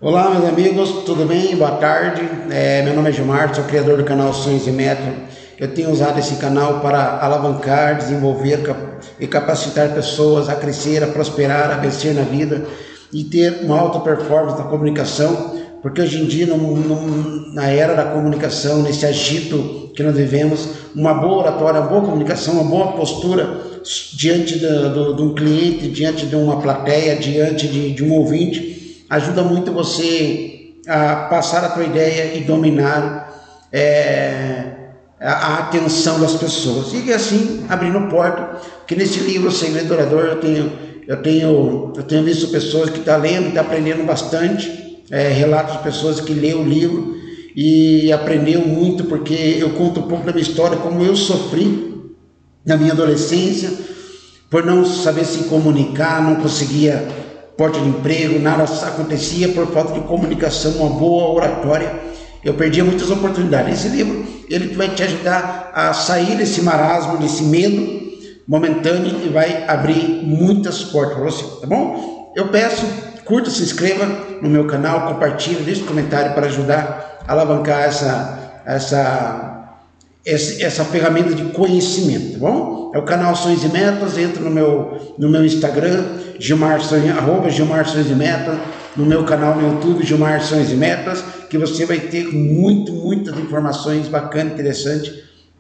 Olá, meus amigos, tudo bem? Boa tarde. Meu nome é Gilmar, sou criador do canal Sonhos e Metas. Eu tenho usado esse canal para alavancar, desenvolver e capacitar pessoas a crescer, a prosperar, a vencer na vida e ter uma alta performance na comunicação, porque hoje em dia, na era da comunicação, nesse agito que nós vivemos, uma boa oratória, uma boa comunicação, uma boa postura diante de um cliente, diante de uma plateia, diante de um ouvinte, ajuda muito você a passar a tua ideia e dominar a atenção das pessoas. E assim, abrindo porta, que nesse livro, O Segredo do Orador, eu tenho visto pessoas que estão lendo e estão aprendendo bastante, relatos de pessoas que lêem o livro e aprendeu muito, porque eu conto um pouco da minha história, como eu sofri na minha adolescência, por não saber se comunicar, não conseguia porta de emprego, nada acontecia por falta de comunicação, uma boa oratória. Eu perdia muitas oportunidades. Esse livro, ele vai te ajudar a sair desse marasmo, desse medo momentâneo e vai abrir muitas portas para você, tá bom? Eu peço, curta, se inscreva no meu canal, compartilhe, deixe um comentário para ajudar a alavancar essa ferramenta de conhecimento, tá bom? É o canal Sonhos e Metas. Entra no meu Instagram, arroba Gilmar Sonhos e Metas, no meu canal no YouTube, Gilmar Sonhos e Metas, que você vai ter muitas informações bacanas, interessantes,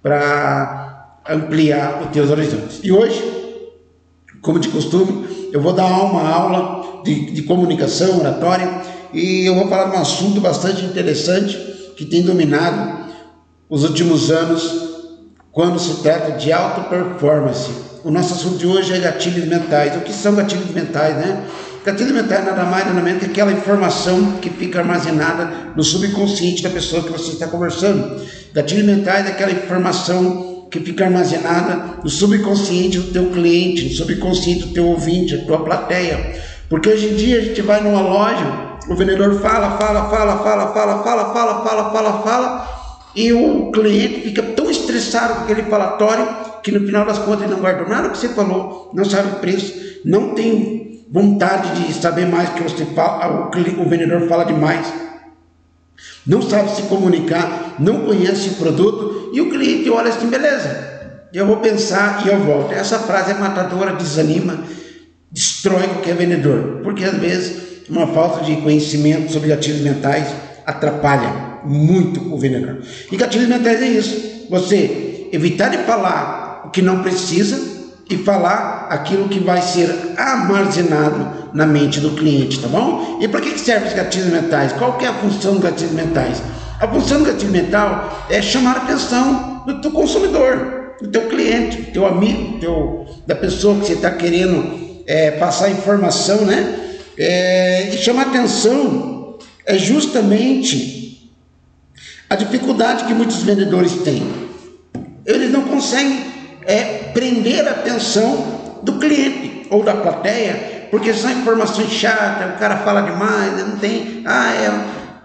para ampliar os teus horizontes. E hoje, como de costume, eu vou dar uma aula de comunicação, oratória, e eu vou falar de um assunto bastante interessante que tem dominado os últimos anos quando se trata de alta performance. O nosso assunto de hoje é gatilhos mentais. O que são gatilhos mentais, né? Gatilhos mentais nada mais nada menos que aquela informação que fica armazenada no subconsciente da pessoa que você está conversando. Gatilhos mentais é aquela informação que fica armazenada no subconsciente do teu cliente, no subconsciente do teu ouvinte, da tua plateia. Porque hoje em dia a gente vai numa loja, o vendedor fala, e o cliente fica tão estressado com aquele falatório que no final das contas ele não guardou nada que você falou, não sabe o preço, não tem vontade de saber mais do que você fala, o vendedor fala demais, não sabe se comunicar, não conhece o produto, e o cliente olha assim, beleza, eu vou pensar e eu volto. Essa frase é matadora, desanima, destrói qualquer vendedor, porque às vezes uma falta de conhecimento sobre gatilhos mentais atrapalha muito o vendedor. E gatilhos mentais é isso: você evitar de falar o que não precisa e falar aquilo que vai ser armazenado na mente do cliente, tá bom? E para que servem os gatilhos mentais? Qual que é a função dos gatilhos mentais? A função do gatilho mental é chamar a atenção do teu consumidor, do teu cliente, do teu amigo, da pessoa que você está querendo passar informação, né? E chamar a atenção é justamente a dificuldade que muitos vendedores têm. Eles não conseguem prender a atenção do cliente ou da plateia, porque são informações chatas, o cara fala demais, não tem,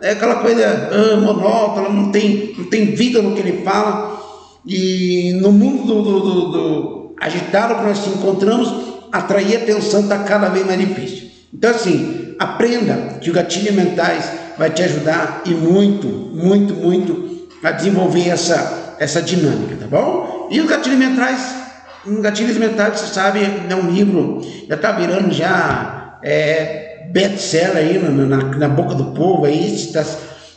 é aquela coisa monótona, não tem vida no que ele fala. E no mundo do agitado que nós encontramos, atrair atenção está cada vez mais difícil. Então assim, aprenda que o gatilho mentais vai te ajudar e muito a desenvolver essa dinâmica, tá bom? E os gatilhos mentais, você sabe, é um livro, já está virando best-seller aí na boca do povo aí,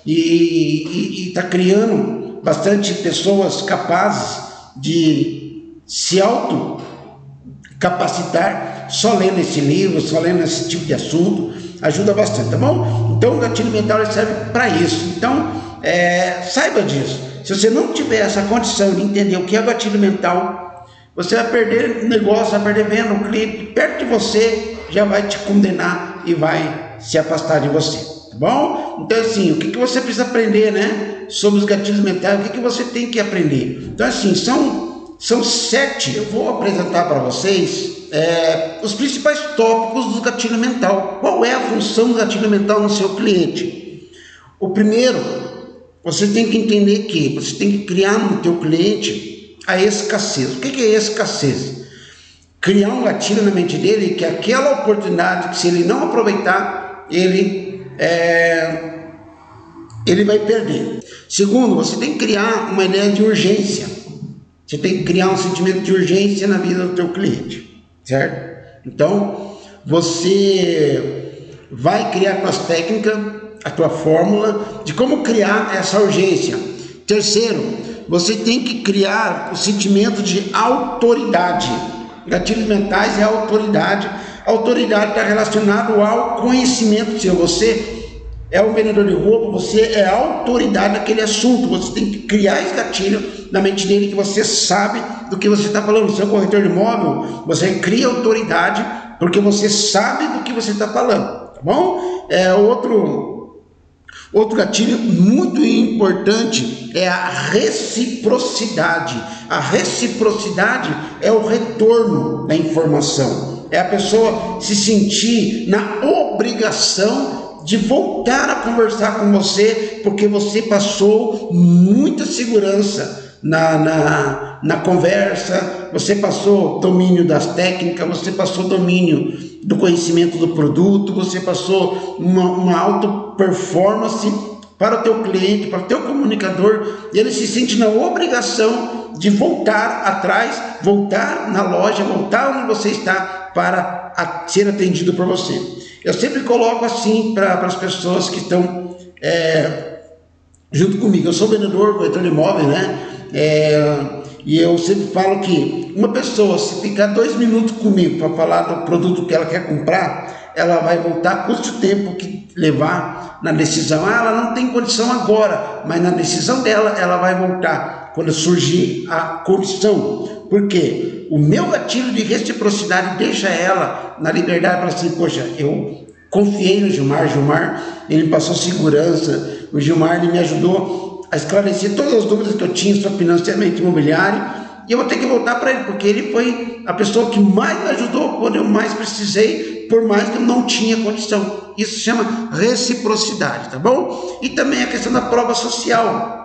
e está criando bastante pessoas capazes de se auto-capacitar só lendo esse livro, só lendo esse tipo de assunto. Ajuda bastante, tá bom? Então o gatilho mental serve para isso. Então saiba disso. Se você não tiver essa condição de entender o que é o gatilho mental, você vai perder negócio, vai perder venda. O cliente perto de você já vai te condenar e vai se afastar de você, tá bom? Então assim, o que você precisa aprender, né, sobre os gatilhos mentais? O que você tem que aprender? Então assim, são 7. Eu vou apresentar para vocês os principais tópicos do gatilho mental. Qual é a função do gatilho mental no seu cliente? O primeiro, você tem que entender que você tem que criar no teu cliente a escassez. O que é escassez? Criar um gatilho na mente dele que aquela oportunidade, que se ele não aproveitar, ele ele vai perder. Segundo, você tem que criar uma ideia de urgência. Você tem que criar um sentimento de urgência na vida do teu cliente, certo? Então, você vai criar com as técnicas a tua fórmula de como criar essa urgência. Terceiro, você tem que criar o sentimento de autoridade. Gatilhos mentais é autoridade. A autoridade está relacionada ao conhecimento seu. Você é um vendedor de roupa, você é a autoridade naquele assunto. Você tem que criar esse gatilho na mente dele que você sabe do que você está falando. Se é um corretor de imóvel, você cria autoridade porque você sabe do que você está falando, tá bom? Outro gatilho muito importante é a reciprocidade. A reciprocidade é o retorno da informação. É a pessoa se sentir na obrigação de voltar a conversar com você, porque você passou muita segurança na conversa, você passou domínio das técnicas, você passou domínio do conhecimento do produto, você passou uma alta performance para o teu cliente, para o teu comunicador, e ele se sente na obrigação de voltar atrás, voltar na loja, voltar onde você está para ser atendido por você. Eu sempre coloco assim para as pessoas que estão junto comigo. Eu sou vendedor, corretor de imóvel, né? E eu sempre falo que uma pessoa, se ficar 2 minutos comigo para falar do produto que ela quer comprar, ela vai voltar, custe o tempo que levar na decisão. Ela não tem condição agora, mas na decisão dela, ela vai voltar quando surgir a condição. Por quê? O meu gatilho de reciprocidade deixa ela na liberdade para assim, poxa, eu confiei no Gilmar, ele me passou segurança, o Gilmar ele me ajudou a esclarecer todas as dúvidas que eu tinha sobre financiamento imobiliário, e eu vou ter que voltar para ele, porque ele foi a pessoa que mais me ajudou quando eu mais precisei, por mais que eu não tinha condição. Isso se chama reciprocidade, tá bom? E também a questão da prova social.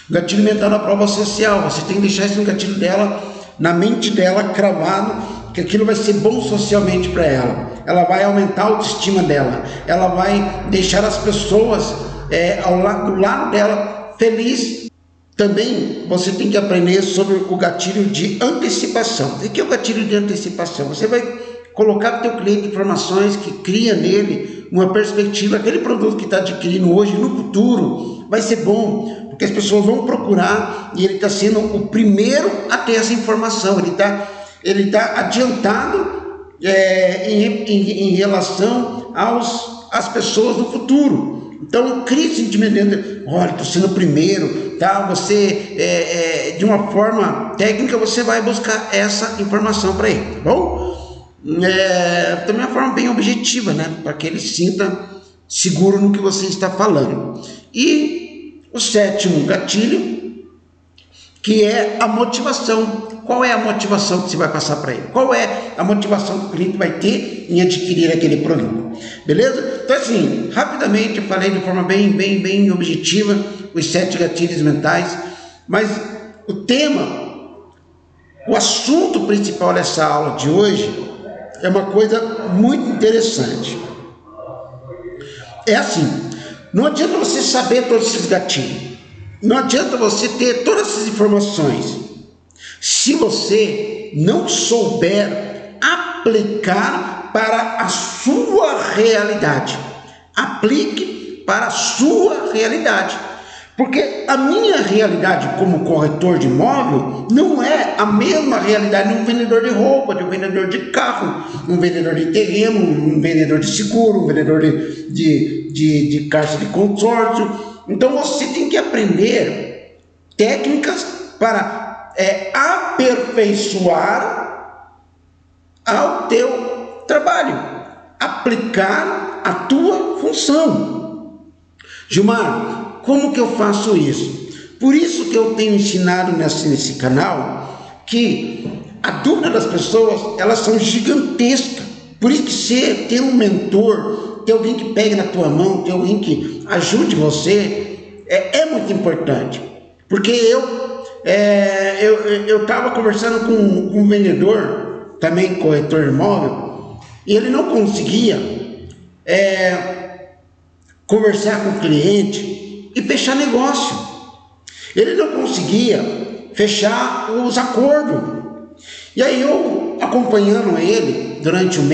O gatilho mental na prova social, você tem que deixar esse gatilho dela, na mente dela, cravado, que aquilo vai ser bom socialmente para ela. Ela vai aumentar a autoestima dela, ela vai deixar as pessoas do lado dela feliz. Também você tem que aprender sobre o gatilho de antecipação. O que é o gatilho de antecipação? Você vai colocar para o teu cliente informações que cria nele uma perspectiva, aquele produto que está adquirindo hoje, no futuro, vai ser bom, porque as pessoas vão procurar e ele está sendo o primeiro a ter essa informação, ele tá adiantado em relação às pessoas do futuro. Então, cria sentimento dentro, olha, estou sendo o primeiro, tá? Você, de uma forma técnica, você vai buscar essa informação para ele, tá bom? Também uma forma bem objetiva, né? Para que ele se sinta seguro no que você está falando. E o 7º gatilho, que é a motivação. Qual é a motivação que você vai passar para ele? Qual é a motivação que o cliente vai ter em adquirir aquele produto? Beleza? Então, assim, rapidamente eu falei de forma bem objetiva os 7 gatilhos mentais, mas o assunto principal dessa aula de hoje é uma coisa muito interessante. É assim, não adianta você saber todos esses gatilhos, não adianta você ter todas essas informações, se você não souber aplicar para a sua realidade. Aplique para a sua realidade. Porque a minha realidade como corretor de imóvel não é a mesma realidade de um vendedor de roupa, de um vendedor de carro, um vendedor de terreno, um vendedor de seguro, um vendedor de caixa de consórcio. Então você tem que aprender técnicas para aperfeiçoar ao teu trabalho, aplicar a tua função. Gilmar, como que eu faço isso? Por isso que eu tenho ensinado nesse canal que a dúvida das pessoas, elas são gigantescas. Por isso que você ter um mentor, ter alguém que pegue na tua mão, ter alguém que ajude você, é muito importante. Porque eu estava conversando com um vendedor, também corretor imóvel, e ele não conseguia conversar com o cliente e fechar negócio. Ele não conseguia fechar os acordos. E aí eu, acompanhando ele durante um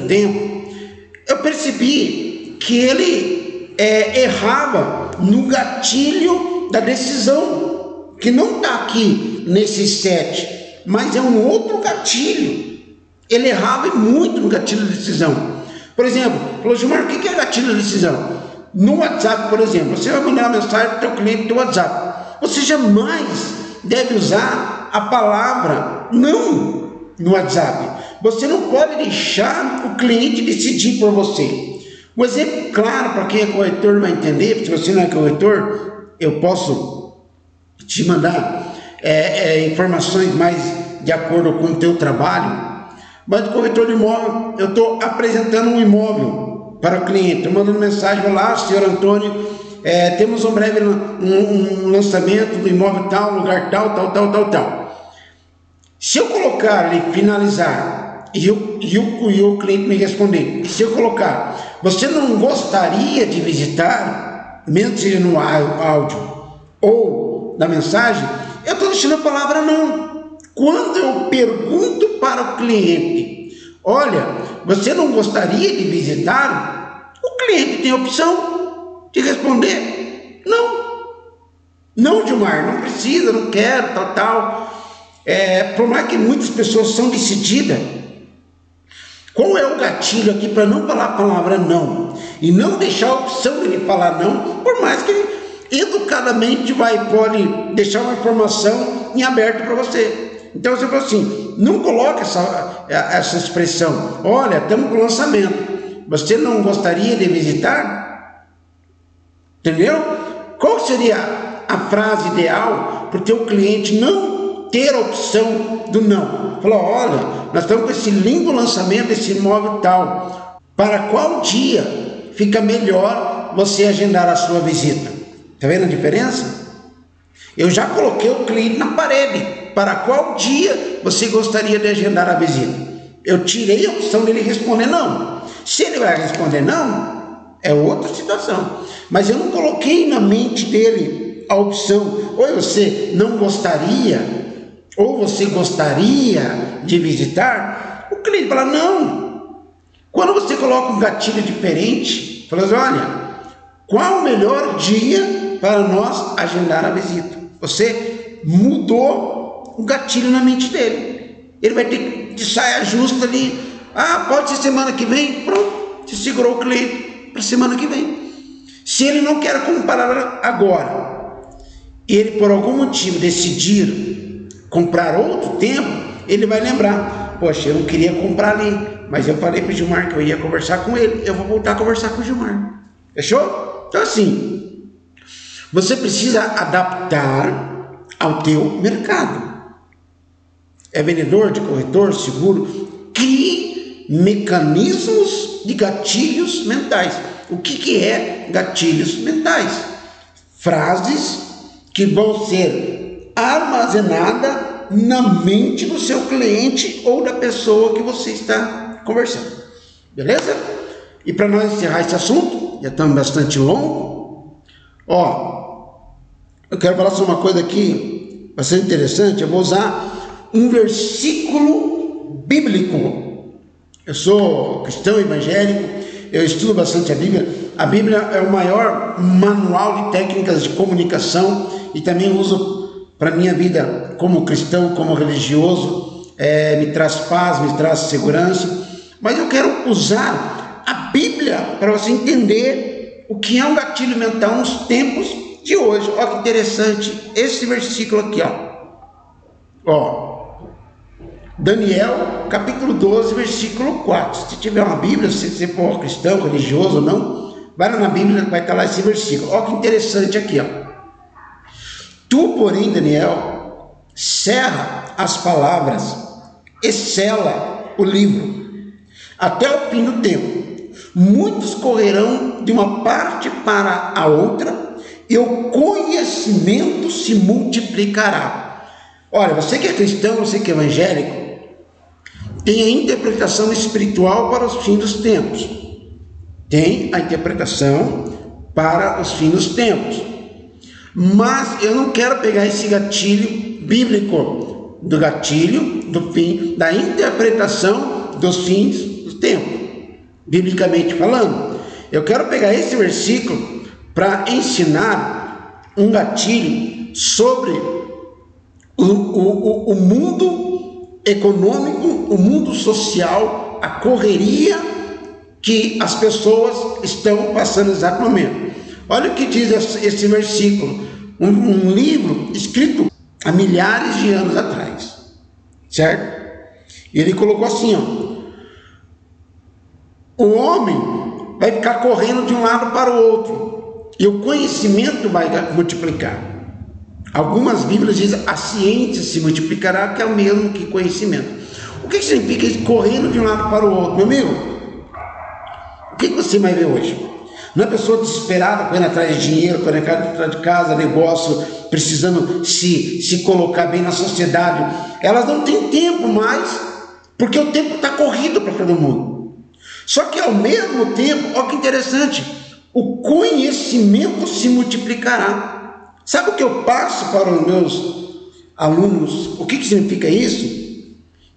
tempo, eu percebi que ele errava no gatilho da decisão, que não está aqui nesse 7, mas é um outro gatilho. Ele errava muito no gatilho da decisão. Por exemplo, falou: Gilmar, o que é gatilho da decisão? No WhatsApp, por exemplo, você vai mandar uma mensagem para o teu cliente do WhatsApp. Você jamais deve usar a palavra não no WhatsApp. Você não pode deixar o cliente decidir por você. Um exemplo claro para quem é corretor vai entender. Se você não é corretor, eu posso te mandar informações mais de acordo com o teu trabalho. Mas o corretor de imóvel, eu estou apresentando um imóvel para o cliente, estou mandando mensagem: olá, senhor Antônio, temos um breve um lançamento do imóvel tal, lugar tal. Se eu colocar ali, finalizar, e o cliente me responder, se eu colocar: você não gostaria de visitar, mesmo que seja no áudio ou na mensagem, eu estou deixando a palavra não. Quando eu pergunto para o cliente: olha, você não gostaria de visitar? O cliente tem a opção de responder não, Gilmar, não precisa, não quero, tal. Por mais que muitas pessoas são decididas, qual é o gatilho aqui para não falar a palavra não e não deixar a opção de ele falar não, por mais que ele educadamente pode deixar uma informação em aberto para você. Então você fala assim: não coloque essa expressão: olha, estamos com lançamento, você não gostaria de visitar? Entendeu? Qual seria a frase ideal para o teu cliente não ter a opção do não? Falou: olha, nós estamos com esse lindo lançamento desse imóvel tal, para qual dia fica melhor você agendar a sua visita? Está vendo a diferença? Eu já coloquei o cliente na parede: para qual dia você gostaria de agendar a visita? Eu tirei a opção dele responder não. Se ele vai responder não, é outra situação. Mas eu não coloquei na mente dele a opção: ou você não gostaria, ou você gostaria de visitar. O cliente fala não. Quando você coloca um gatilho diferente, fala assim: olha, qual o melhor dia para nós agendar a visita? Você mudou o gatilho na mente dele. Ele vai ter de saia justa ali: pode ser semana que vem. Pronto, você segurou o cliente para semana que vem. Se ele não quer comprar agora, ele por algum motivo decidir comprar outro tempo, ele vai lembrar: poxa, eu não queria comprar ali, mas eu falei para o Gilmar que eu ia conversar com ele, eu vou voltar a conversar com o Gilmar. Fechou? Então assim, você precisa adaptar ao teu mercado. É vendedor, de corretor, seguro, crie mecanismos de gatilhos mentais. O que é gatilhos mentais? Frases que vão ser armazenadas na mente do seu cliente ou da pessoa que você está conversando. Beleza? E para nós encerrar esse assunto, já estamos bastante longo, eu quero falar sobre uma coisa aqui bastante interessante. Eu vou usar um versículo bíblico. Eu sou cristão evangélico, eu estudo bastante a Bíblia. A Bíblia é o maior manual de técnicas de comunicação e também uso para a minha vida como cristão, como religioso. Me traz paz, me traz segurança. Mas eu quero usar a Bíblia para você entender o que é um gatilho mental nos tempos de hoje. Olha que interessante esse versículo aqui, Daniel, capítulo 12, versículo 4. Se tiver uma Bíblia, se você for cristão, religioso ou não, vai lá na Bíblia, vai estar lá esse versículo. Olha que interessante aqui, Tu, porém, Daniel, cerra as palavras e sela o livro até o fim do tempo. Muitos correrão de uma parte para a outra e o conhecimento se multiplicará. Olha, você que é cristão, você que é evangélico, tem a interpretação espiritual para os fins dos tempos. tem a interpretação para os fins dos tempos. Mas eu não quero pegar esse gatilho bíblico, do gatilho, do fim, da interpretação dos fins dos tempos, biblicamente falando. Eu quero pegar esse versículo para ensinar um gatilho sobre o mundo econômico, o mundo social, a correria que as pessoas estão passando exato momento. Olha o que diz esse versículo, um livro escrito há milhares de anos atrás, certo? Ele colocou assim, o homem vai ficar correndo de um lado para o outro, e o conhecimento vai multiplicar. Algumas Bíblias dizem a ciência se multiplicará, que é o mesmo que conhecimento. O que significa isso, correndo de um lado para o outro, meu amigo? O que você vai ver hoje? Não é pessoa desesperada, correndo atrás de dinheiro, correndo atrás de casa, negócio, precisando se colocar bem na sociedade. Elas não têm tempo mais, porque o tempo está corrido para todo mundo. Só que ao mesmo tempo, olha que interessante, o conhecimento se multiplicará. Sabe o que eu passo para os meus alunos? O que significa isso?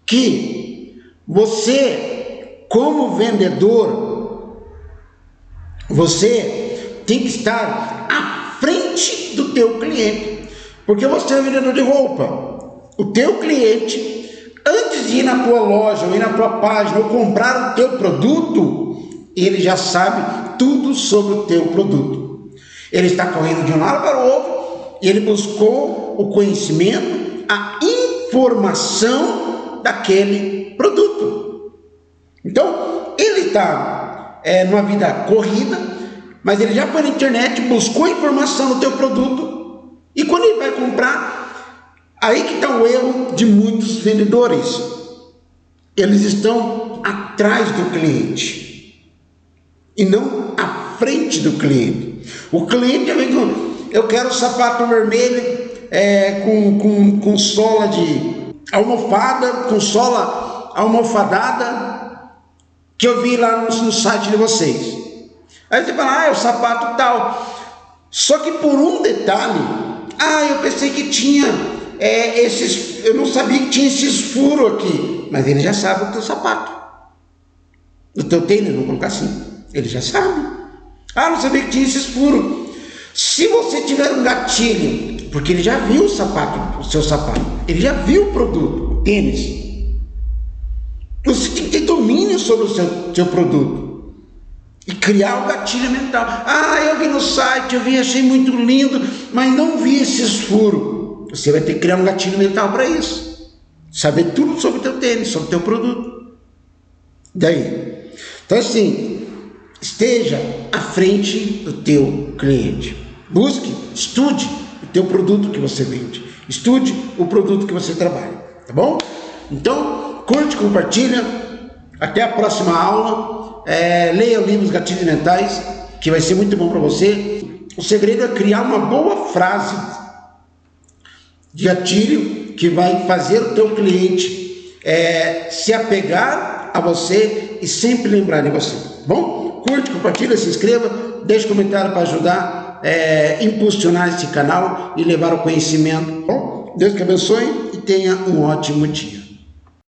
Que você, como vendedor, você tem que estar à frente do teu cliente, porque você é vendedor de roupa. O teu cliente, antes de ir na tua loja, ou ir na tua página, ou comprar o teu produto, ele já sabe tudo sobre o teu produto. Ele está correndo de um lado para o outro, e ele buscou o conhecimento, a informação daquele produto. Então, ele está numa vida corrida, mas ele já foi na internet, buscou informação do teu produto, e quando ele vai comprar, aí que está o erro de muitos vendedores. Eles estão atrás do cliente e não à frente do cliente. O cliente vem com, eu quero um sapato vermelho com sola de almofada, com sola almofadada, que eu vi lá no site de vocês. Aí você fala, é o sapato tal. Só que por um detalhe, eu pensei que tinha eu não sabia que tinha esses furos aqui. Mas ele já sabe o teu sapato, o teu tênis, vamos colocar assim. Ele já sabe. Não sabia que tinha esses furos. Se você tiver um gatilho, porque ele já viu o seu sapato, ele já viu o produto, o tênis. Você tem que ter domínio sobre o seu produto e criar o gatilho mental. Eu vi no site, achei muito lindo, mas não vi esses furos. Você vai ter que criar um gatilho mental para isso. Saber tudo sobre o teu tênis, sobre o teu produto. Daí. Então assim, esteja à frente do teu cliente. Busque, estude o teu produto que você vende. Estude o produto que você trabalha. Tá bom? Então, curte, compartilha, até a próxima aula, leia o livro Os Gatilhos Mentais, que vai ser muito bom para você. O segredo é criar uma boa frase de gatilho que vai fazer o teu cliente se apegar a você e sempre lembrar de você. Bom, curte, compartilha, se inscreva, deixe comentário para ajudar impulsionar esse canal e levar o conhecimento. Bom, Deus te abençoe e tenha um ótimo dia.